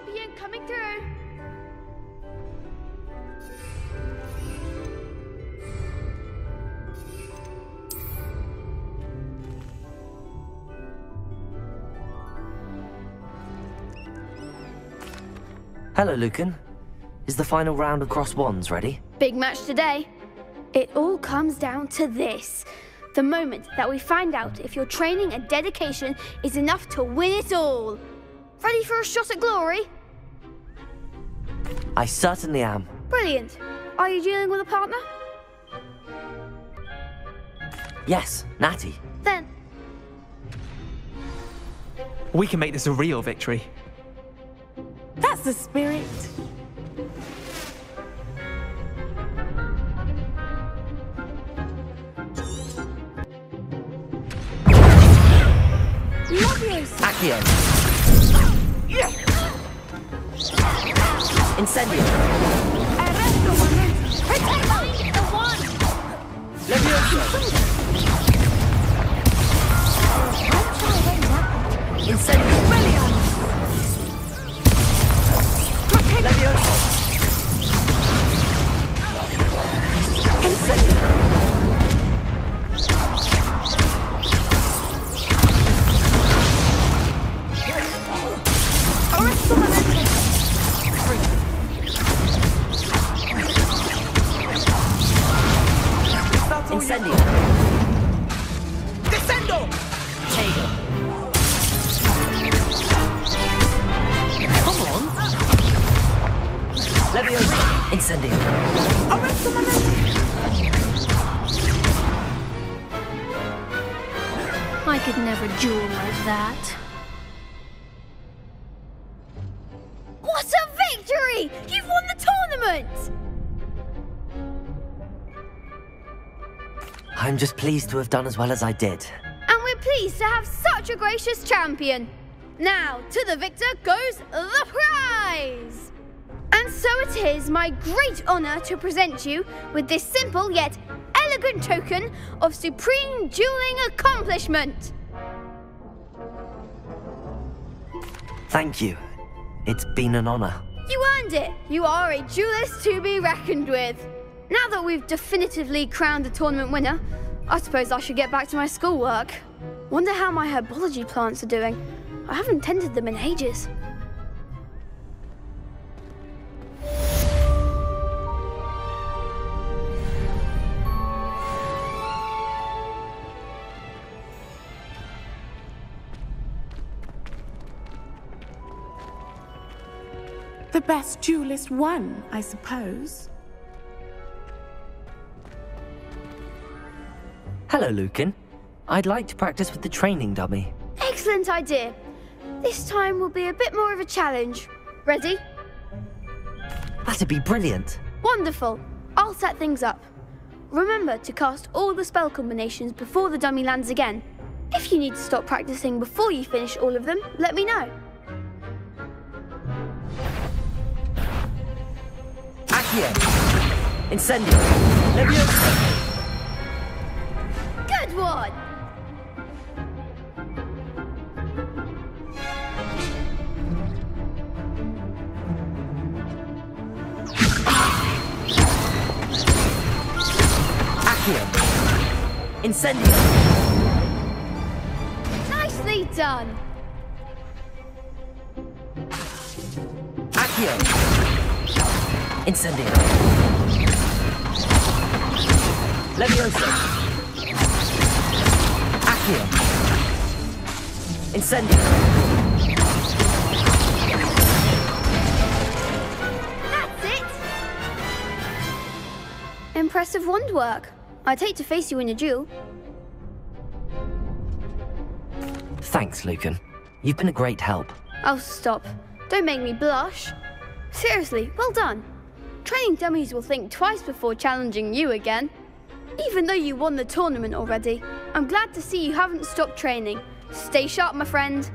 champion coming through. Hello, Lucan. Is the final round of Cross Wands ready? Big match today. It all comes down to this. The moment that we find out if your training and dedication is enough to win it all. Ready for a shot at glory? I certainly am. Brilliant. Are you dealing with a partner? Yes, Natty. Then... We can make this a real victory. That's the spirit. Accio. Incendio. Levioso. Incendio. Levioso. Incendio. Incendio. Descendo. Tego. Come on. Levioso. Incendio. I could never duel like that. What a victory! You've won the tournament! I'm just pleased to have done as well as I did. And we're pleased to have such a gracious champion. Now, to the victor goes the prize! And so it is my great honour to present you with this simple yet elegant token of supreme dueling accomplishment. Thank you. It's been an honour. You earned it. You are a duelist to be reckoned with. Now that we've definitively crowned the tournament winner, I suppose I should get back to my schoolwork. Wonder how my herbology plants are doing. I haven't tended them in ages. The best duelist won, I suppose. Hello, Lucan. I'd like to practice with the training dummy. Excellent idea. This time will be a bit more of a challenge. Ready? That'd be brilliant. Wonderful. I'll set things up. Remember to cast all the spell combinations before the dummy lands again. If you need to stop practicing before you finish all of them, let me know. Accio. Incendio. Levioso. Good one! Accio. Incendio. Nicely done! Accio. Incendio. Levioso. Accio. Incendio. That's it! Impressive wand work. I'd hate to face you in a duel. Thanks, Lucan. You've been a great help. Oh, stop. Don't make me blush. Seriously, well done. Training dummies will think twice before challenging you again. Even though you won the tournament already, I'm glad to see you haven't stopped training. Stay sharp, my friend.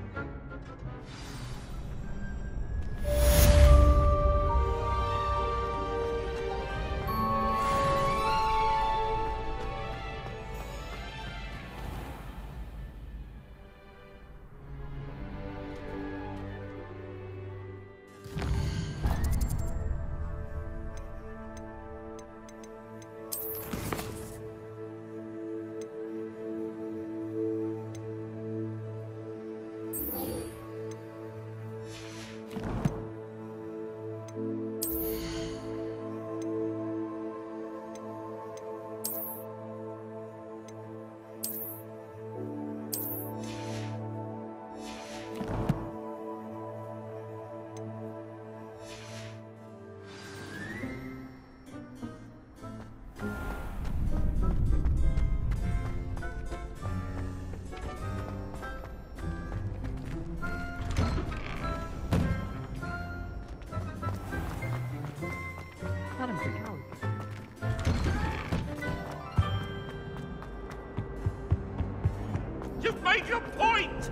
your point?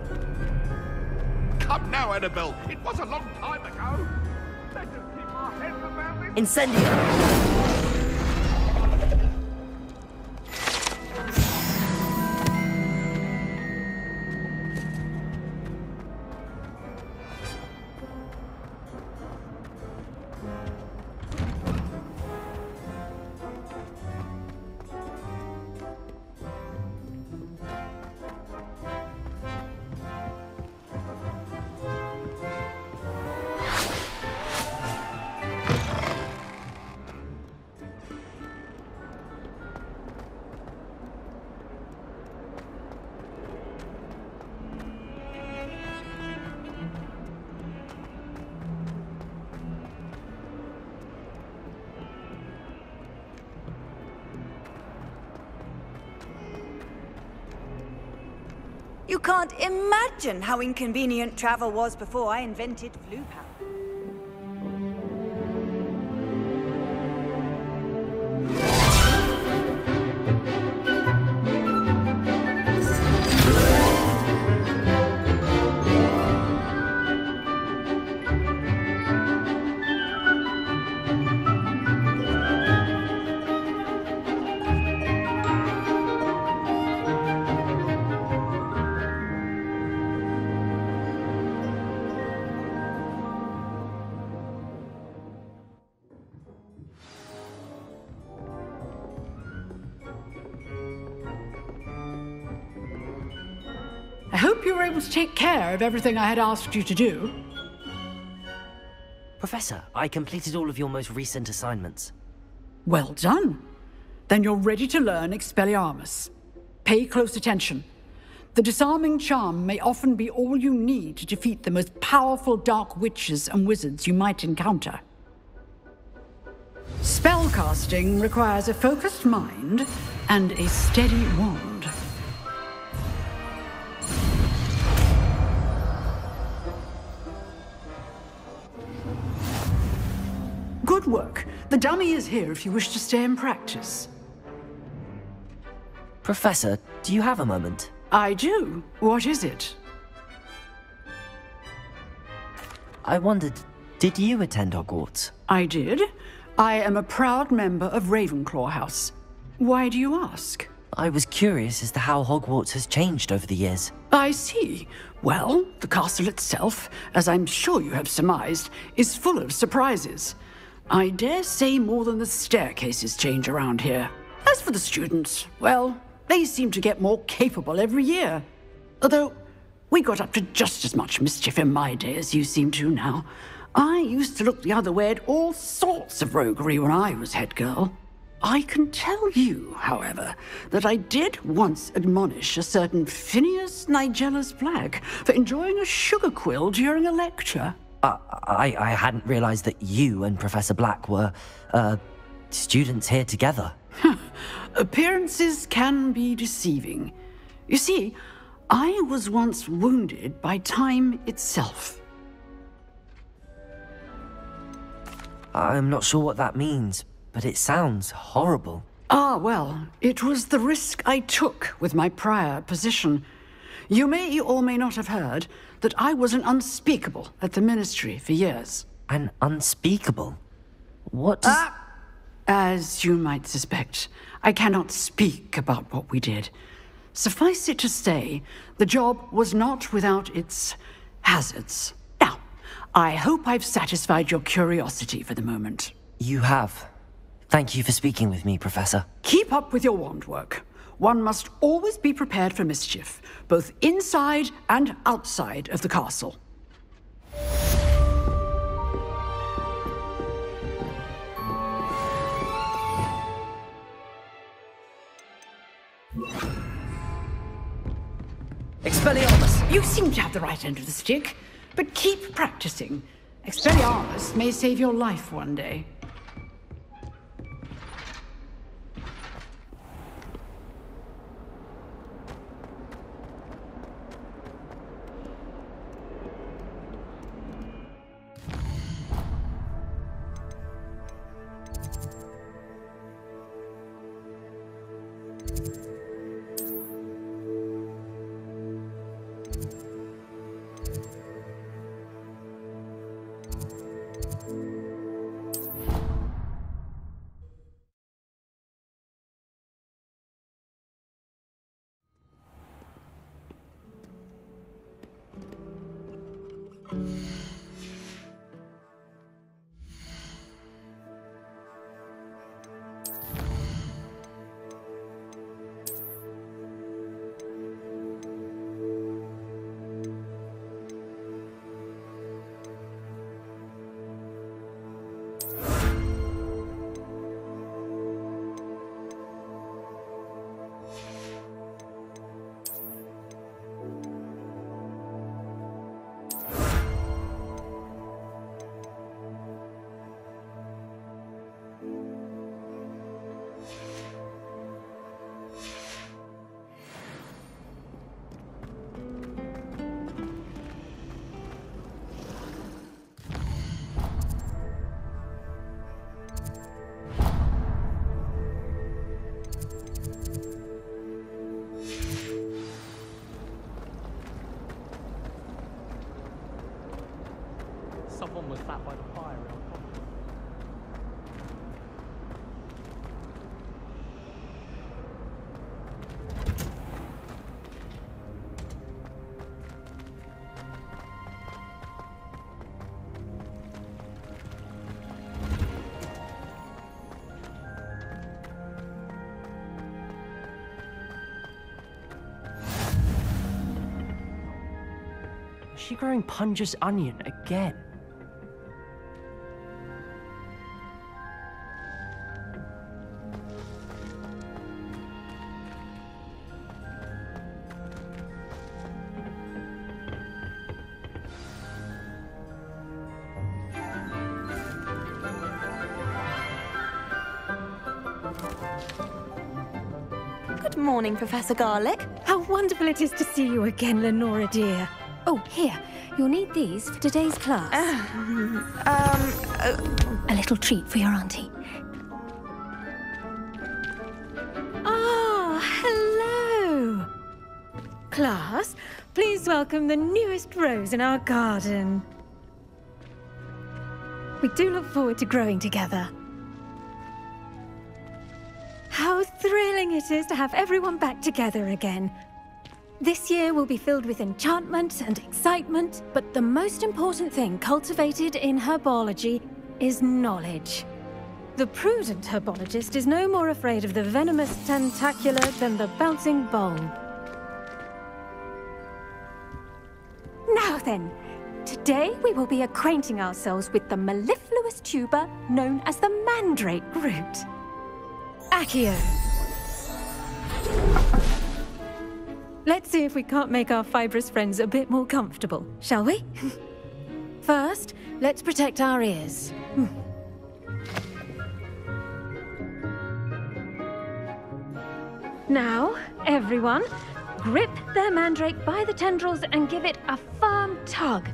Come now, Annabelle. It was a long time ago. Let us keep our heads about this. Incendio! You can't imagine how inconvenient travel was before I invented flu power. I hope you were able to take care of everything I had asked you to do. Professor, I completed all of your most recent assignments. Well done. Then you're ready to learn Expelliarmus. Pay close attention. The disarming charm may often be all you need to defeat the most powerful dark witches and wizards you might encounter. Spellcasting requires a focused mind and a steady wand. Good work. The dummy is here if you wish to stay and practice. Professor, do you have a moment? I do. What is it? I wondered, did you attend Hogwarts? I did. I am a proud member of Ravenclaw House. Why do you ask? I was curious as to how Hogwarts has changed over the years. I see. Well, the castle itself, as I'm sure you have surmised, is full of surprises. I dare say more than the staircases change around here. As for the students, well, they seem to get more capable every year. Although, we got up to just as much mischief in my day as you seem to now. I used to look the other way at all sorts of roguery when I was head girl. I can tell you, however, that I did once admonish a certain Phineas Nigellus Black for enjoying a sugar quill during a lecture. I hadn't realized that you and Professor Black were, students here together. Appearances can be deceiving. You see, I was once wounded by time itself. I'm not sure what that means, but it sounds horrible. Ah, well, it was the risk I took with my prior position. You may or may not have heard that I was an unspeakable at the Ministry for years. An unspeakable? What does... As you might suspect, I cannot speak about what we did. Suffice it to say, the job was not without its hazards. Now, I hope I've satisfied your curiosity for the moment. You have. Thank you for speaking with me, Professor. Keep up with your wand work. One must always be prepared for mischief, both inside and outside of the castle. Expelliarmus! You seem to have the right end of the stick, but keep practicing. Expelliarmus may save your life one day. Someone was sat by the fire. Is she growing Punja's onion again? Good morning, Professor Garlic. How wonderful it is to see you again, Lenora dear. Oh, here. You'll need these for today's class. A little treat for your auntie. Ah, hello. Class, please welcome the newest rose in our garden. We do look forward to growing together. How thrilling it is to have everyone back together again. This year will be filled with enchantment and excitement, but the most important thing cultivated in herbology is knowledge. The prudent herbologist is no more afraid of the venomous tentacular than the bouncing bulb. Now then, today we will be acquainting ourselves with the mellifluous tuber known as the mandrake root. Accio. Let's see if we can't make our fibrous friends a bit more comfortable, shall we? First, let's protect our ears. Now, everyone, grip their mandrake by the tendrils and give it a firm tug.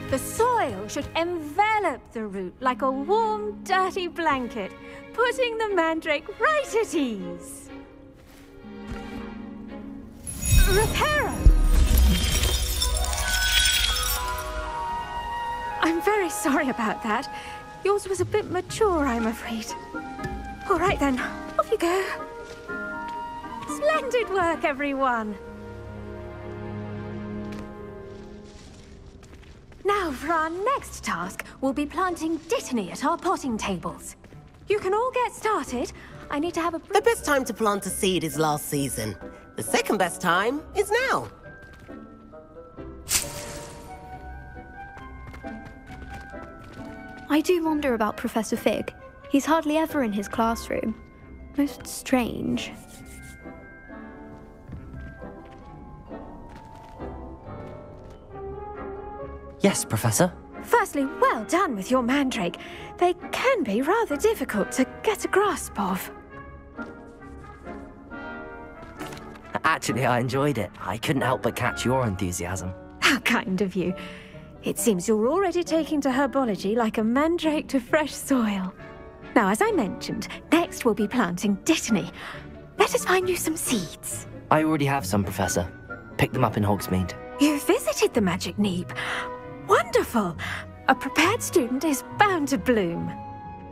The soil should envelop the root like a warm, dirty blanket, putting the mandrake right at ease. Reparo! I'm very sorry about that. Yours was a bit mature, I'm afraid. All right then, off you go. Splendid work, everyone! Now, for our next task, we'll be planting Dittany at our potting tables. You can all get started. I need to have a... The best time to plant a seed is last season. The second best time is now. I do wonder about Professor Fig. He's hardly ever in his classroom. Most strange. Yes, Professor. Firstly, well done with your mandrake. They can be rather difficult to get a grasp of. Actually, I enjoyed it. I couldn't help but catch your enthusiasm. How kind of you. It seems you're already taking to herbology like a mandrake to fresh soil. Now, as I mentioned, next we'll be planting Dittany. Let us find you some seeds. I already have some, Professor. Picked them up in Hogsmeade. You visited the Magic Neep. Wonderful! A prepared student is bound to bloom.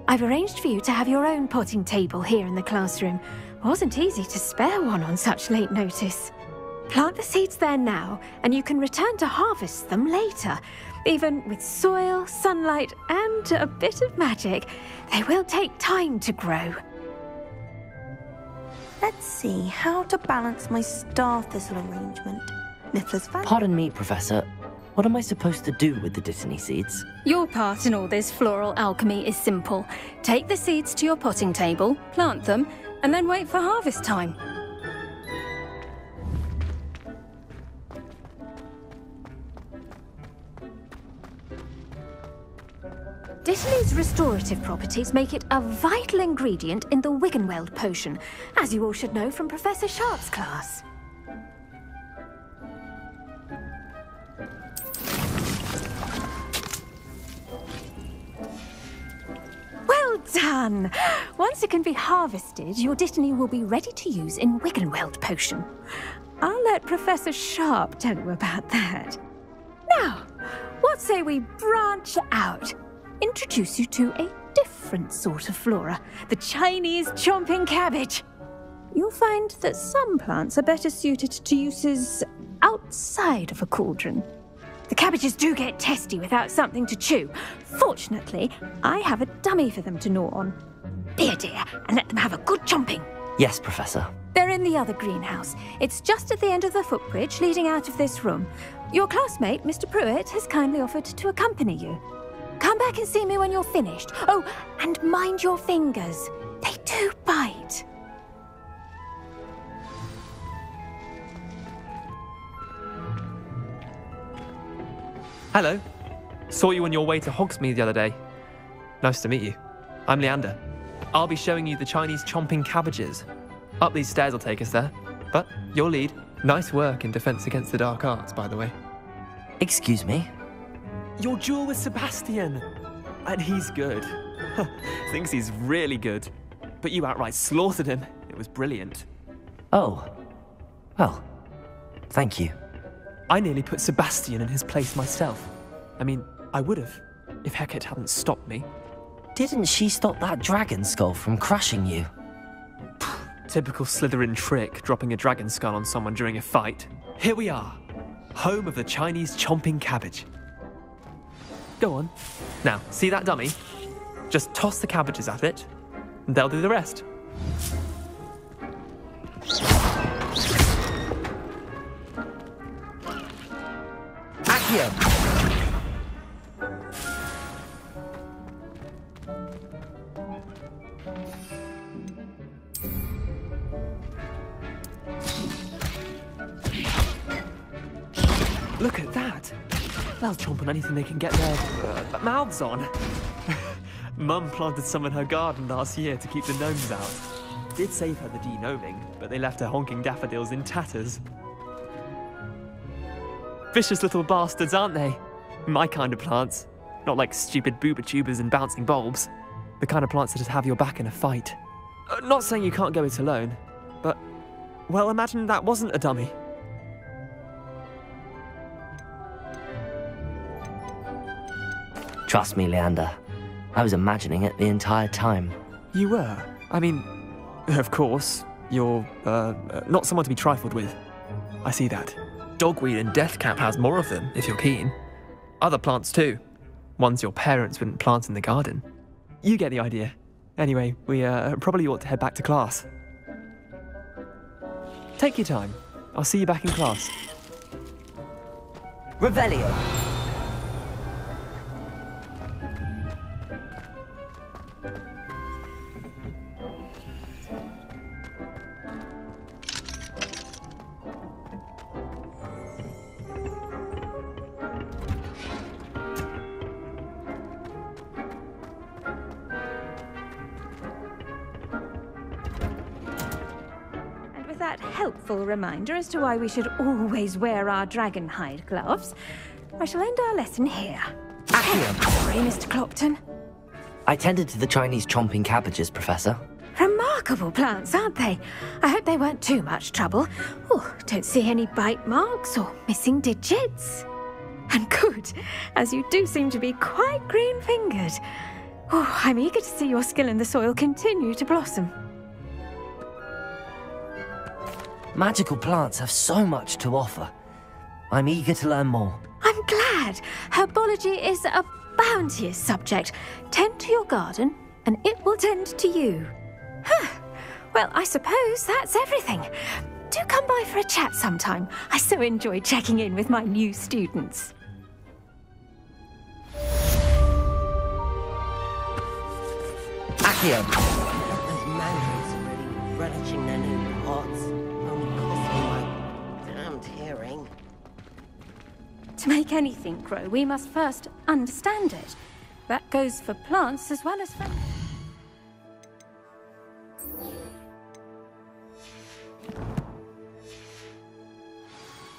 I've arranged for you to have your own potting table here in the classroom. Wasn't easy to spare one on such late notice. Plant the seeds there now, and you can return to harvest them later. Even with soil, sunlight, and a bit of magic, they will take time to grow. Let's see how to balance my star thistle arrangement. Niffler's fan. Pardon me, Professor. What am I supposed to do with the Dittany seeds? Your part in all this floral alchemy is simple. Take the seeds to your potting table, plant them, and then wait for harvest time. Dittany's restorative properties make it a vital ingredient in the Wiggenweld potion, as you all should know from Professor Sharp's class. Well done! Once it can be harvested, your Dittany will be ready to use in Wiggenweld potion. I'll let Professor Sharp tell you about that. Now, what say we branch out? Introduce you to a different sort of flora, the Chinese chomping cabbage. You'll find that some plants are better suited to uses outside of a cauldron. The cabbages do get testy without something to chew. Fortunately, I have a dummy for them to gnaw on. Be a dear and let them have a good chomping. Yes, Professor. They're in the other greenhouse. It's just at the end of the footbridge leading out of this room. Your classmate, Mr. Pruitt, has kindly offered to accompany you. Come back and see me when you're finished. Oh, and mind your fingers. They do bite. Hello. Saw you on your way to Hogsmeade the other day. Nice to meet you. I'm Leander. I'll be showing you the Chinese chomping cabbages. Up these stairs will take us there. But your lead. Nice work in Defense Against the Dark Arts, by the way. Excuse me? Your duel with Sebastian. And he's good. Thinks he's really good. But you outright slaughtered him. It was brilliant. Oh. Well, thank you. I nearly put Sebastian in his place myself. I mean, I would have, if Hecate hadn't stopped me. Didn't she stop that dragon skull from crushing you? Typical Slytherin trick, dropping a dragon skull on someone during a fight. Here we are, home of the Chinese chomping cabbage. Go on. Now, see that dummy? Just toss the cabbages at it, and they'll do the rest. Accio! Look at that! They'll chomp on anything they can get their mouths on. Mum planted some in her garden last year to keep the gnomes out. Did save her the de-gnoming, but they left her honking daffodils in tatters. Vicious little bastards, aren't they? My kind of plants. Not like stupid booba tubers and bouncing bulbs. The kind of plants that just have your back in a fight. Not saying you can't go it alone, but, well, imagine that wasn't a dummy. Trust me, Leander. I was imagining it the entire time. You were? I mean, of course, you're, not someone to be trifled with. I see that. Dogweed and deathcap has more of them, if you're keen. Other plants too. Ones your parents wouldn't plant in the garden. You get the idea. Anyway, we probably ought to head back to class. Take your time. I'll see you back in class. Revelio! that helpful reminder as to why we should always wear our dragonhide gloves, I shall end our lesson here. Sorry, Mr. Clopton. I tended to the Chinese chomping cabbages, Professor. Remarkable plants, aren't they? I hope they weren't too much trouble. Oh, don't see any bite marks or missing digits. And good, as you do seem to be quite green-fingered. Oh, I'm eager to see your skill in the soil continue to blossom. Magical plants have so much to offer. I'm eager to learn more. I'm glad. Herbology is a bounteous subject. Tend to your garden, and it will tend to you. Well, I suppose that's everything. Do come by for a chat sometime. I so enjoy checking in with my new students. Accio! Those mandarins are really relishing their new pots. Only cost me my damned hearing. To make anything grow, we must first understand it. That goes for plants as well as for...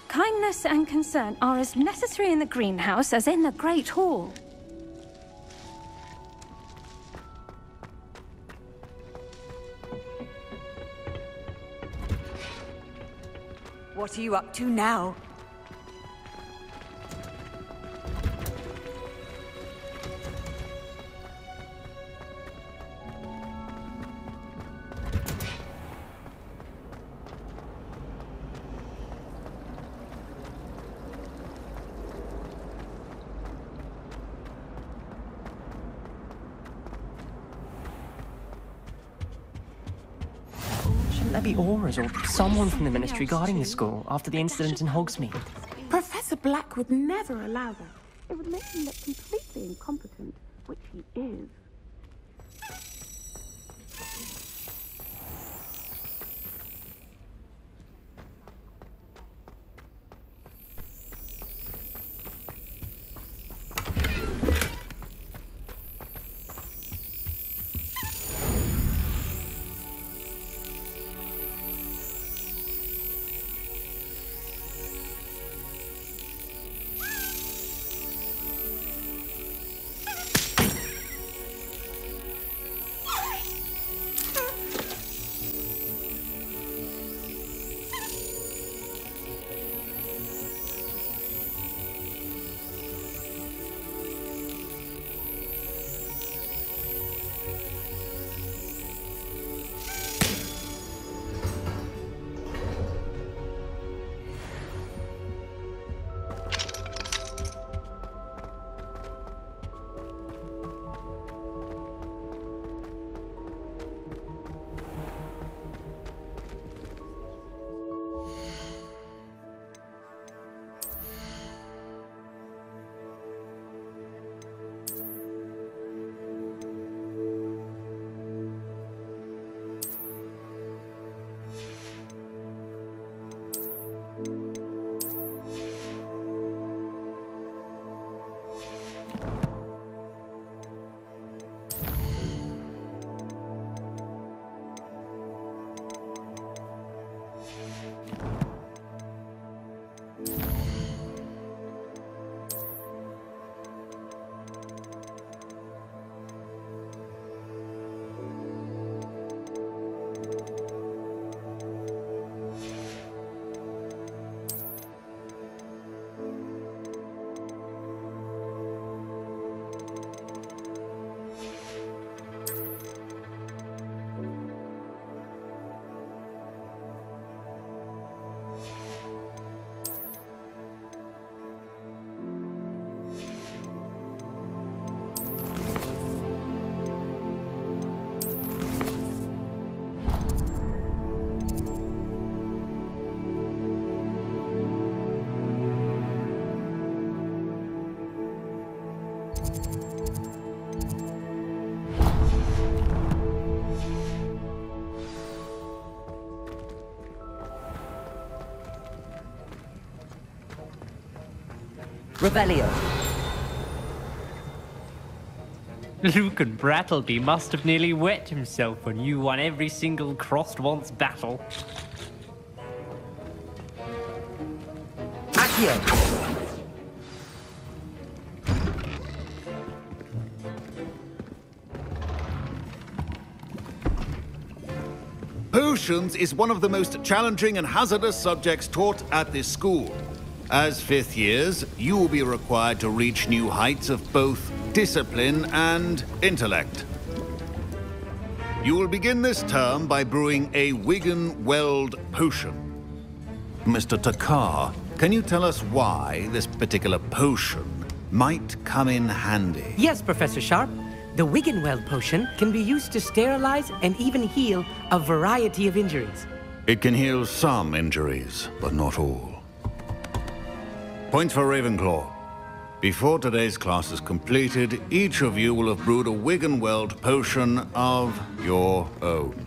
Kindness and concern are as necessary in the greenhouse as in the Great Hall. What are you up to now? Shouldn't there be auras or someone from the Ministry guarding the school after the incident in Hogsmeade? Professor Black would never allow that. It would make him look completely incompetent, which he is. Revelio. Luke and Brattleby must have nearly wet himself when you won every single Crossed Once battle. Accio! Potions is one of the most challenging and hazardous subjects taught at this school. As fifth years, you will be required to reach new heights of both discipline and intellect. You will begin this term by brewing a Wigan-Weld potion. Mr. Takar, can you tell us why this particular potion might come in handy? Yes, Professor Sharp. The Wigan-Weld potion can be used to sterilize and even heal a variety of injuries. It can heal some injuries, but not all. Points for Ravenclaw. Before today's class is completed, each of you will have brewed a Wigan-Weld potion of your own.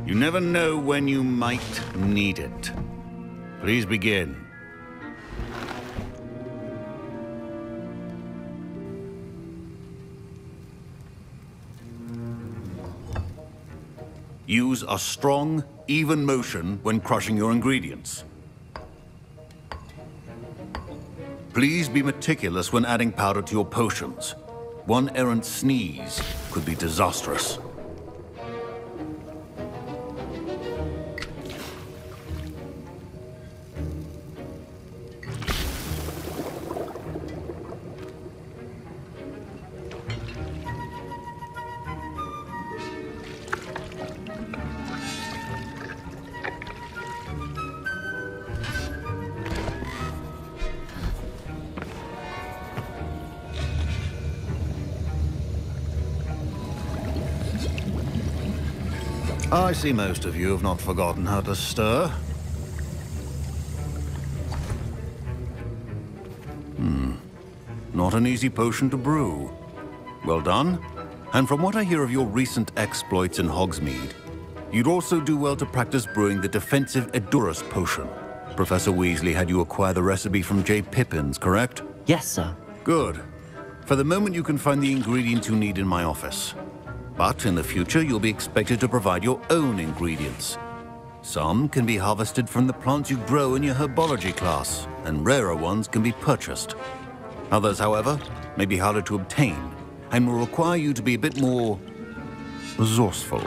You never know when you might need it. Please begin. Use a strong, even motion when crushing your ingredients. Please be meticulous when adding powder to your potions. One errant sneeze could be disastrous. I see most of you have not forgotten how to stir. Not an easy potion to brew. Well done. And from what I hear of your recent exploits in Hogsmeade, you'd also do well to practice brewing the defensive Edurus potion. Professor Weasley had you acquire the recipe from J. Pippins, correct? Yes, sir. Good. For the moment, you can find the ingredients you need in my office. But in the future, you'll be expected to provide your own ingredients. Some can be harvested from the plants you grow in your herbology class, and rarer ones can be purchased. Others, however, may be harder to obtain, and will require you to be a bit more resourceful.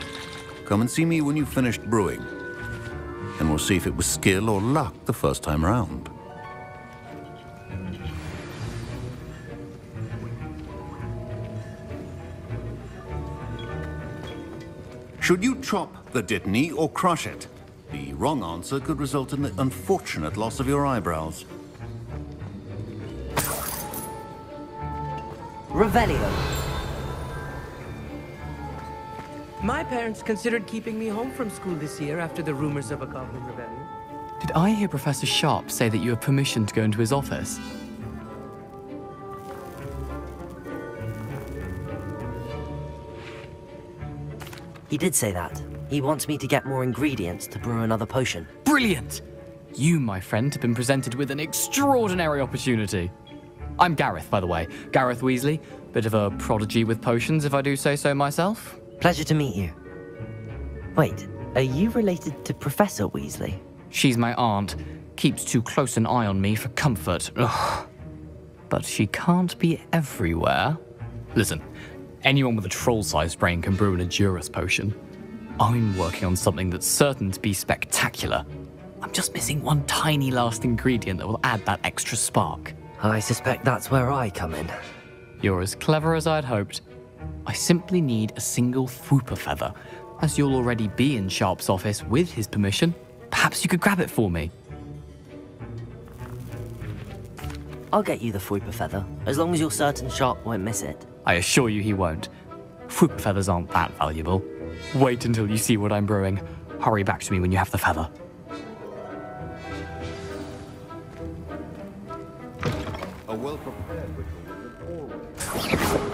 Come and see me when you've finished brewing, and we'll see if it was skill or luck the first time around. Should you chop the dittany or crush it? The wrong answer could result in the unfortunate loss of your eyebrows. Revelio. My parents considered keeping me home from school this year after the rumors of a Goblin Rebellion. Did I hear Professor Sharp say that you have permission to go into his office? He did say that. He wants me to get more ingredients to brew another potion. Brilliant! You, my friend, have been presented with an extraordinary opportunity. I'm Gareth, by the way. Gareth Weasley. Bit of a prodigy with potions, if I do say so myself. Pleasure to meet you. Wait, are you related to Professor Weasley? She's my aunt. Keeps too close an eye on me for comfort. Ugh. But she can't be everywhere. Listen, anyone with a troll-sized brain can brew an Edurus potion. I'm working on something that's certain to be spectacular. I'm just missing one tiny last ingredient that will add that extra spark. I suspect that's where I come in. You're as clever as I'd hoped. I simply need a single Fwooper feather. As you'll already be in Sharp's office with his permission, perhaps you could grab it for me. I'll get you the Fwooper feather, as long as you're certain Sharp won't miss it. I assure you he won't. Fwooper feathers aren't that valuable. Wait until you see what I'm brewing. Hurry back to me when you have the feather. A well-prepared ritual is always...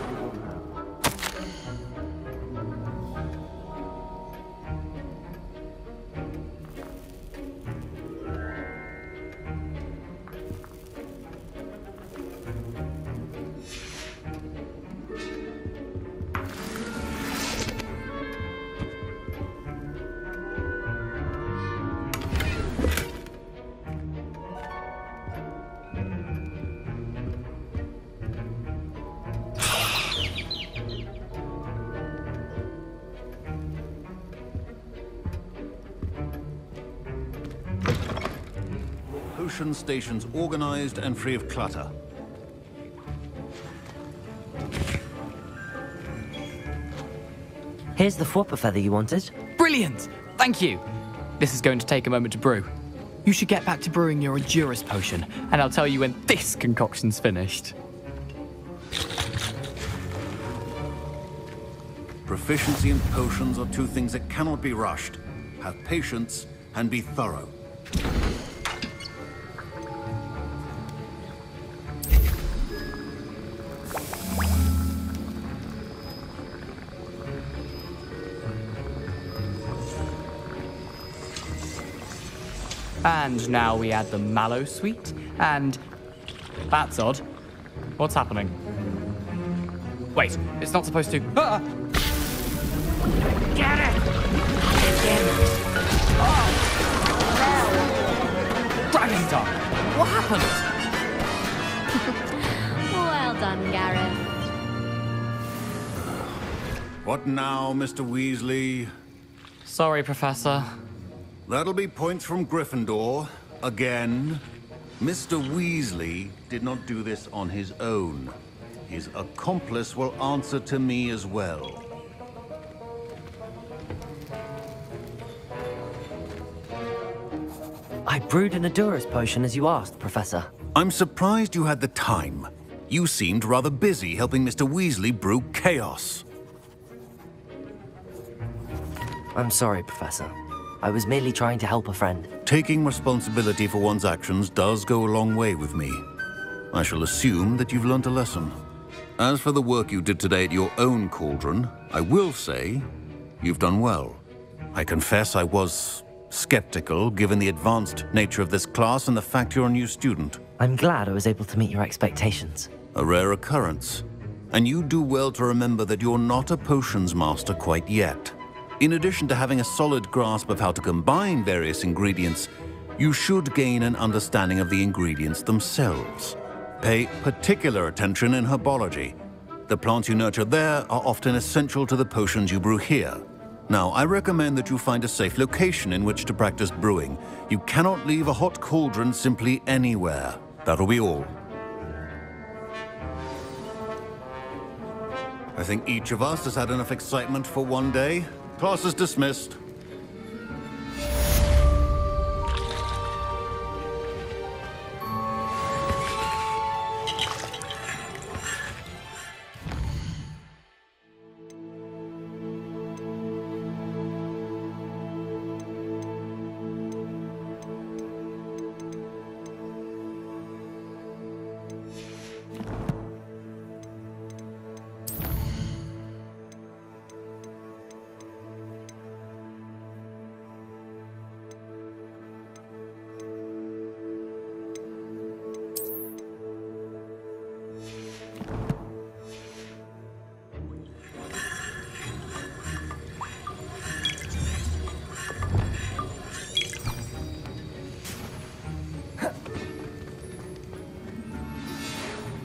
potion stations organized and free of clutter. Here's the Fwopper feather you wanted. Brilliant! Thank you! This is going to take a moment to brew. You should get back to brewing your Endurus potion, and I'll tell you when this concoction's finished. Proficiency in potions are two things that cannot be rushed. Have patience and be thorough. And now we add the mallow sweet, and... That's odd. What's happening? Wait, it's not supposed to... Ah! Get it! Dragon Tongue! What happened? Well done, Gareth. What now, Mr. Weasley? Sorry, Professor. That'll be points from Gryffindor. Again. Mr. Weasley did not do this on his own. His accomplice will answer to me as well. I brewed an Endurus potion as you asked, Professor. I'm surprised you had the time. You seemed rather busy helping Mr. Weasley brew chaos. I'm sorry, Professor. I was merely trying to help a friend. Taking responsibility for one's actions does go a long way with me. I shall assume that you've learnt a lesson. As for the work you did today at your own cauldron, I will say you've done well. I confess I was skeptical, given the advanced nature of this class and the fact you're a new student. I'm glad I was able to meet your expectations. A rare occurrence. And you do well to remember that you're not a potions master quite yet. In addition to having a solid grasp of how to combine various ingredients, you should gain an understanding of the ingredients themselves. Pay particular attention in herbology. The plants you nurture there are often essential to the potions you brew here. Now, I recommend that you find a safe location in which to practice brewing. You cannot leave a hot cauldron simply anywhere. That'll be all. I think each of us has had enough excitement for one day. Class is dismissed.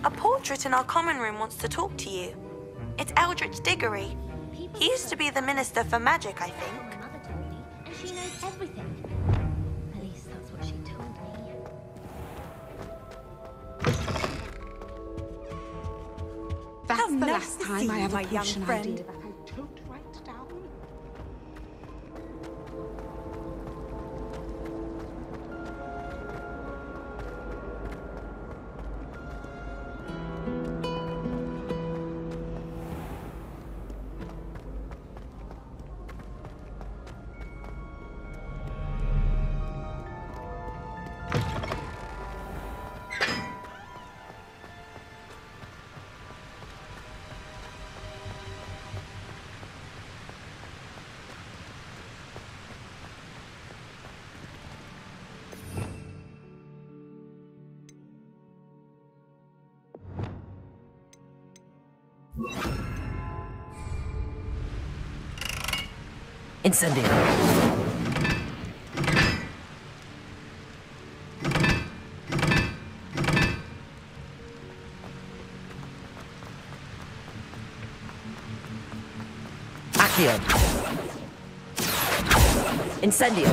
A portrait in our common room wants to talk to you. It's Eldritch Diggory. He used to be the Minister for Magic, I think. Mother told me, and she knows everything. At least that's what she told me. That's How the nice last to time see I you, have a my young potion friend. idea that I tote right down. Incendio. Accio. Incendio.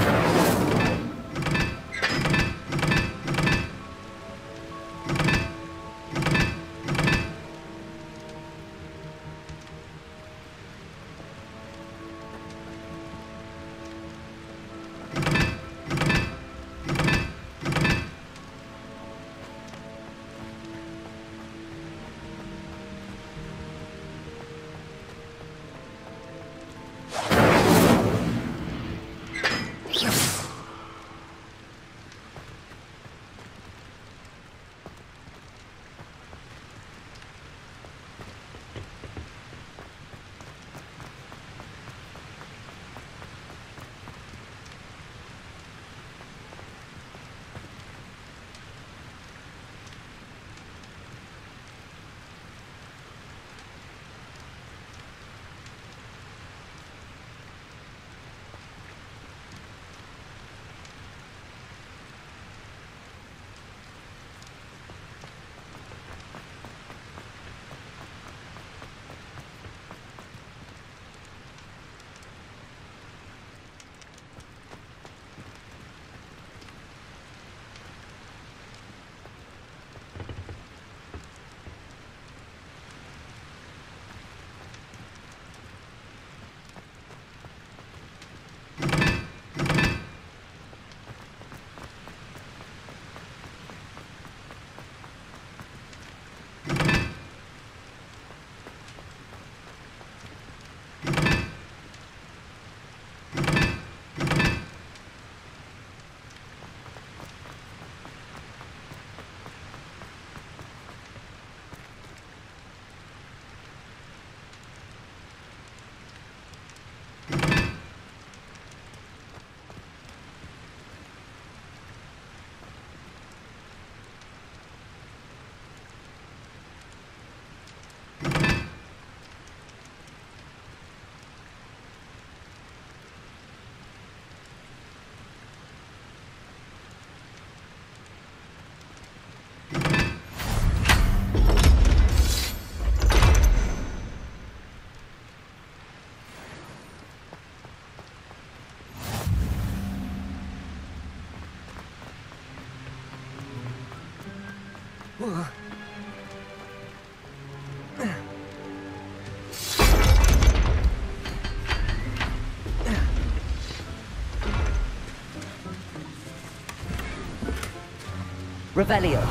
Revelio.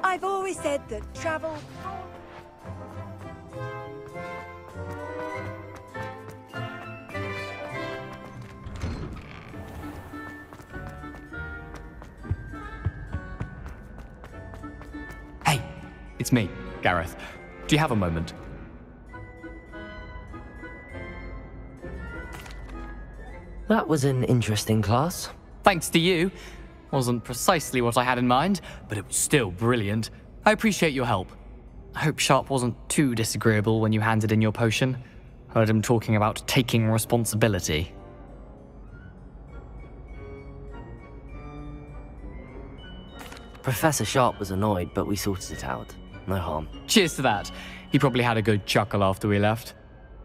I've always said that travel... Hey, it's me, Gareth. Do you have a moment? That was an interesting class. Thanks to you. Wasn't precisely what I had in mind, but it was still brilliant. I appreciate your help. I hope Sharp wasn't too disagreeable when you handed in your potion. Heard him talking about taking responsibility. Professor Sharp was annoyed, but we sorted it out. No harm. Cheers to that. He probably had a good chuckle after we left.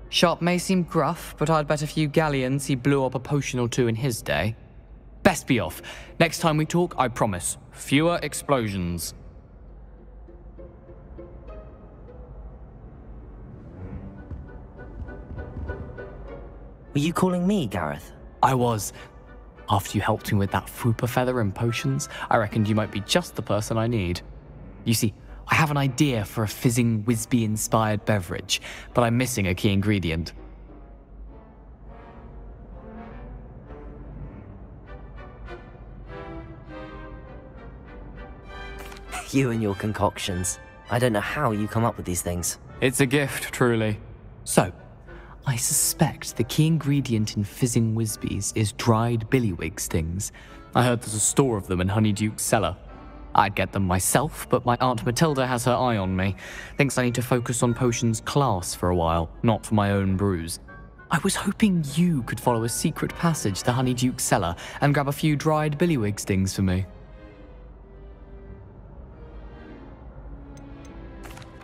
Sharp may seem gruff, but I'd bet a few galleons he blew up a potion or two in his day. Best be off. Next time we talk, I promise, fewer explosions. Were you calling me, Gareth? I was. After you helped me with that Fupa feather and potions, I reckoned you might be just the person I need. You see, I have an idea for a fizzing Whizbee-inspired beverage, but I'm missing a key ingredient. You and your concoctions. I don't know how you come up with these things. It's a gift, truly. So, I suspect the key ingredient in fizzing Whizbees is dried billywig stings. I heard there's a store of them in Honeyduke's cellar. I'd get them myself, but my Aunt Matilda has her eye on me. Thinks I need to focus on potions class for a while, not for my own brews. I was hoping you could follow a secret passage to Honeyduke's cellar and grab a few dried billywig stings for me.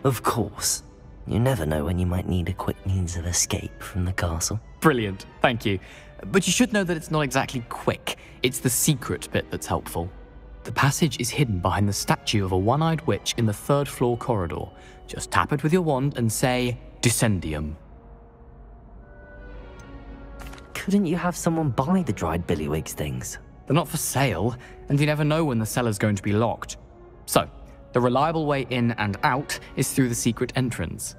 Of course. You never know when you might need a quick means of escape from the castle. Brilliant, thank you. But you should know that it's not exactly quick. It's the secret bit that's helpful. The passage is hidden behind the statue of a one-eyed witch in the third-floor corridor. Just tap it with your wand and say, Descendium. Couldn't you have someone buy the dried billywig stings? They're not for sale, and you never know when the cellar's going to be locked. So, the reliable way in and out is through the secret entrance.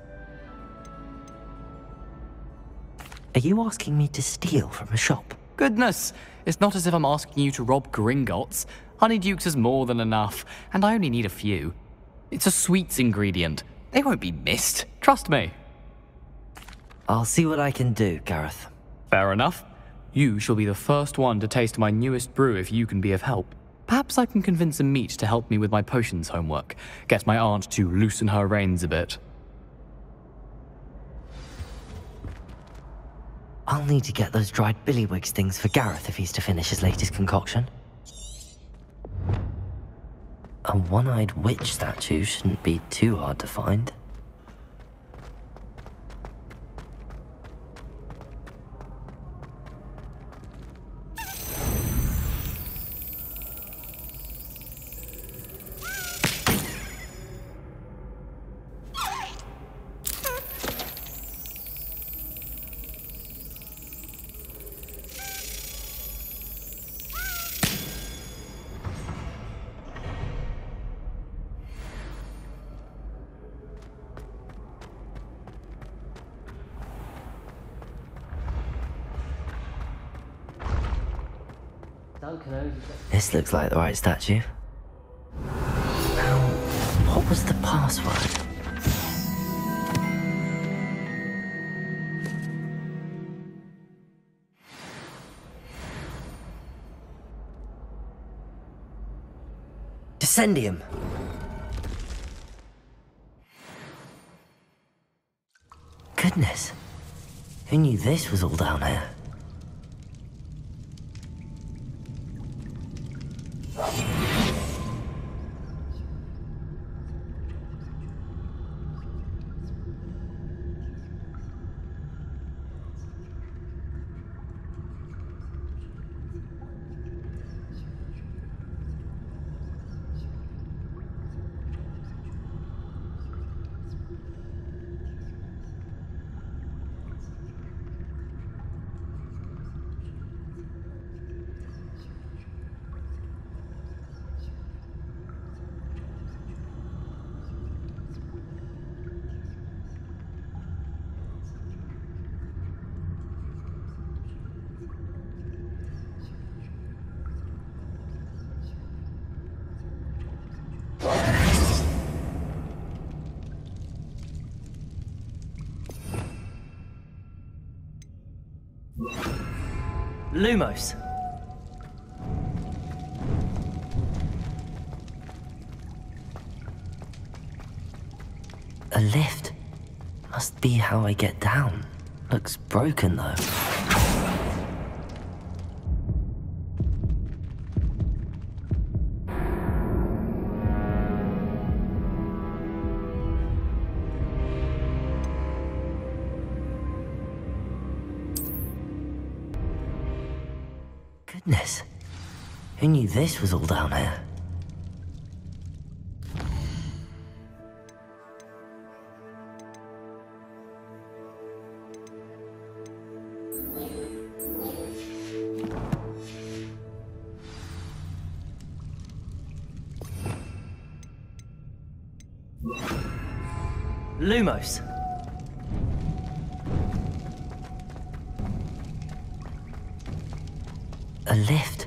Are you asking me to steal from a shop? Goodness, it's not as if I'm asking you to rob Gringotts. Honeyduke's is more than enough, and I only need a few. It's a sweets ingredient. They won't be missed, trust me. I'll see what I can do, Gareth. Fair enough. You shall be the first one to taste my newest brew if you can be of help. Perhaps I can convince a meat to help me with my potions homework. Get my aunt to loosen her reins a bit. I'll need to get those dried billywig stings for Gareth if he's to finish his latest concoction. A one-eyed witch statue shouldn't be too hard to find. This looks like the right statue. Now, what was the password? Descendium. Goodness, Who knew this was all down here? Lumos. A lift. Must be how I get down. Looks broken though. Goodness. Who knew this was all down here? Lumos. A lift.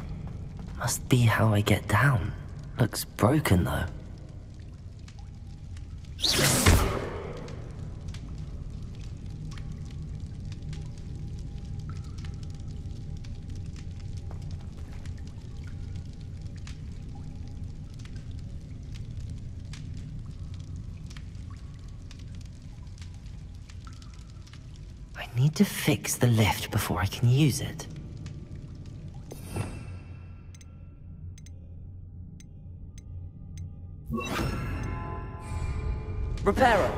Must be how I get down. Looks broken though. I need to fix the lift before I can use it. Repairer.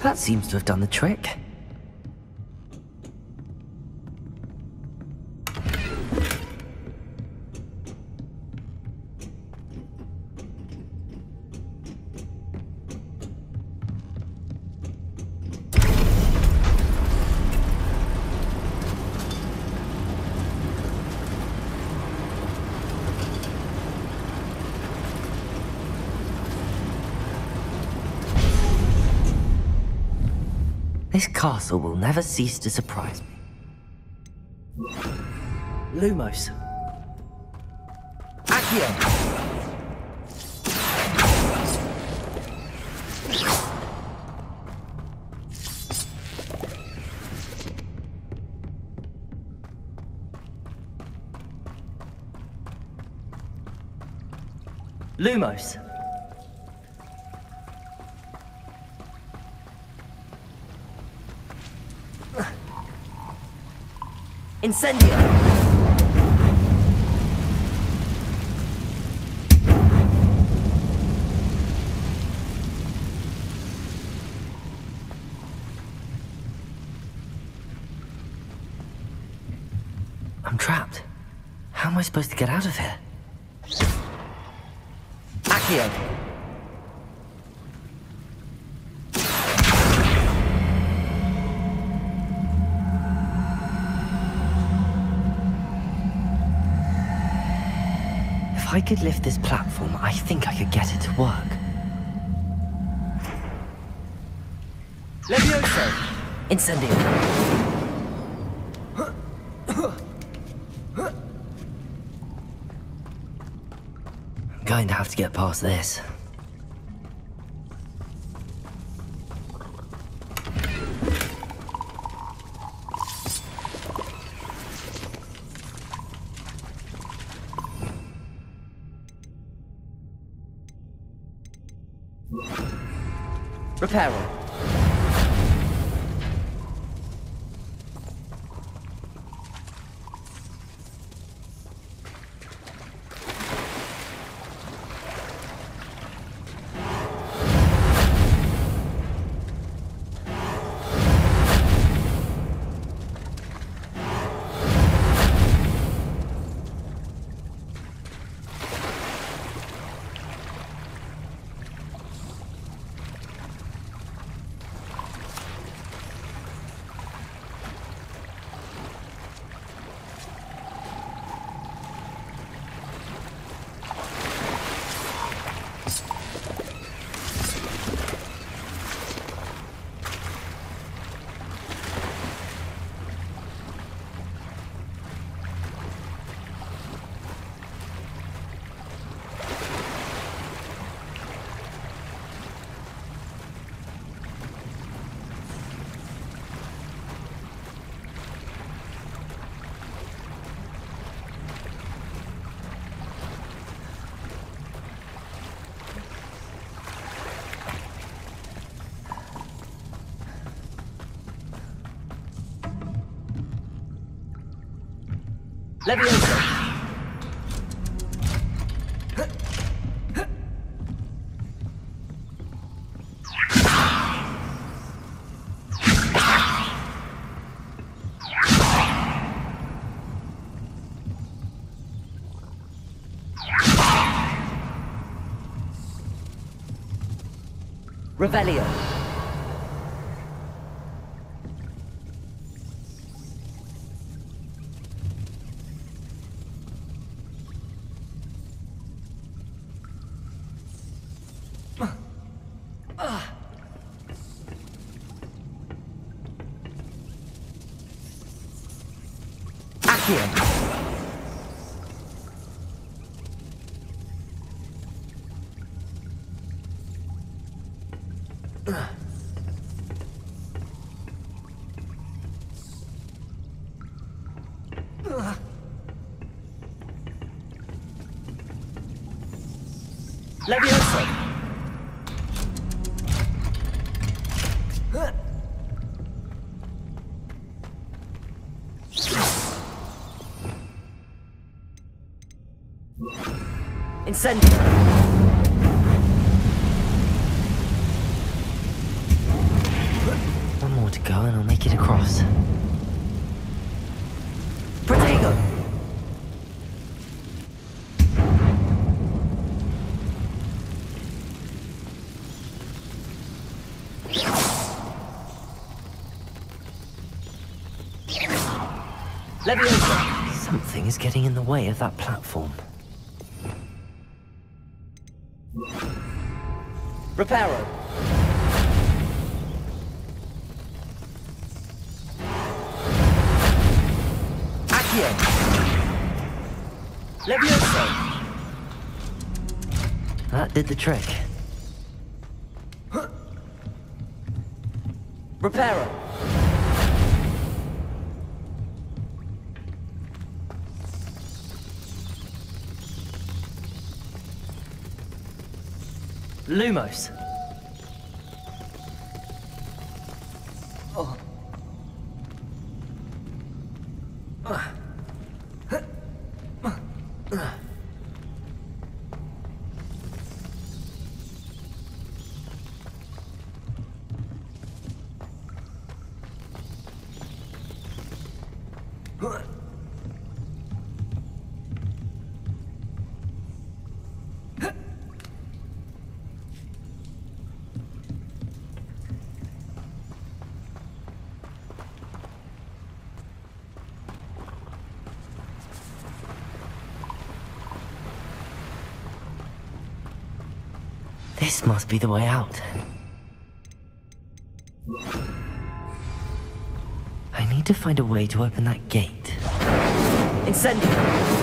That seems to have done the trick. This castle will never cease to surprise me. Lumos. Accio. Lumos. Incendio! I'm trapped. How am I supposed to get out of here? Accio! If I could lift this platform, I think I could get it to work. Levioso! Incendio! I'm going to have to get past this. Reparo. Leviosa. Revelio. Leviosa. Incendio. One more to go and I'll make it across. Protego. Leviosa. Something is getting in the way of that platform. Reparo. Accio. Leviosa. That did the trick. Reparo. Lumos. Oh. This must be the way out. I need to find a way to open that gate. Incendio.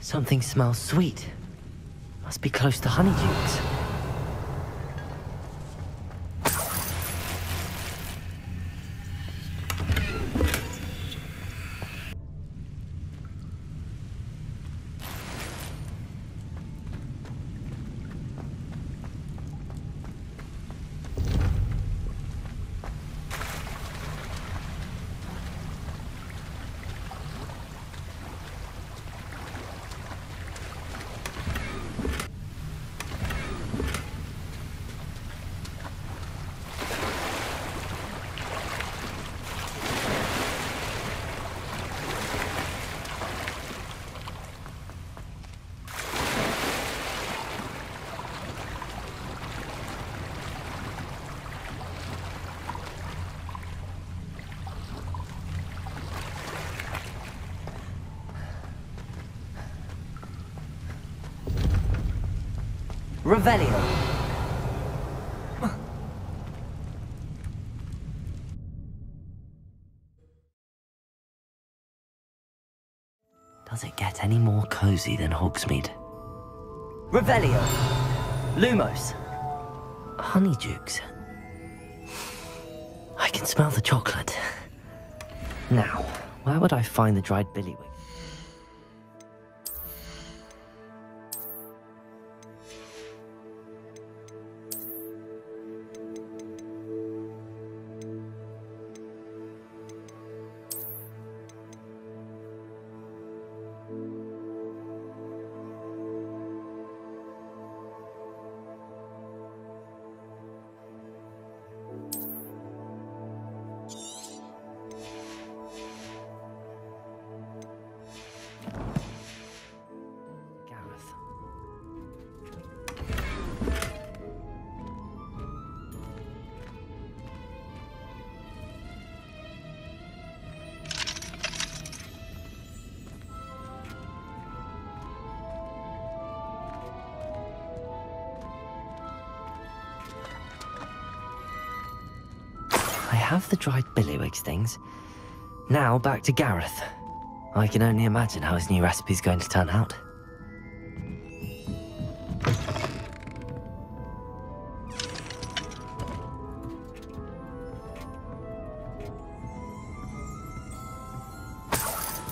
Something smells sweet. Must be close to Honeydukes. Revelio. Does it get any more cozy than Hogsmeade? Revelio. Lumos. Honeydukes. I can smell the chocolate. Now, where would I find the dried billywig? I have the dried billywig stings. Now back to Gareth. I can only imagine how his new recipe's going to turn out.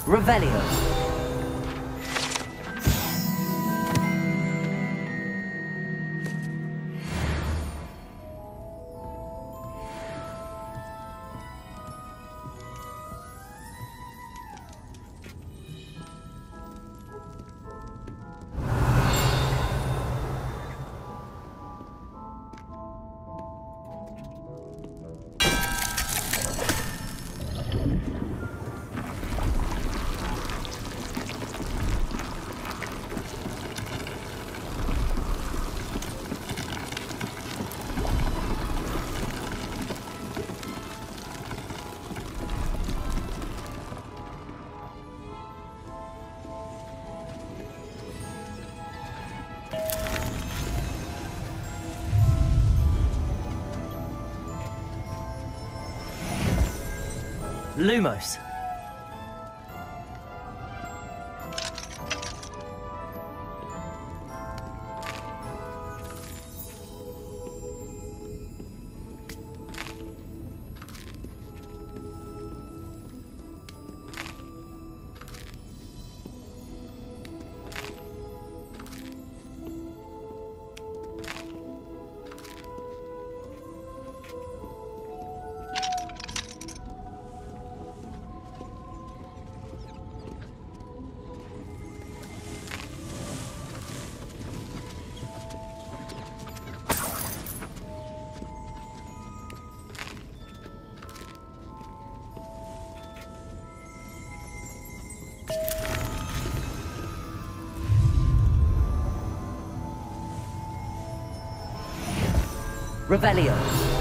Revelio. Lumos. Revelio.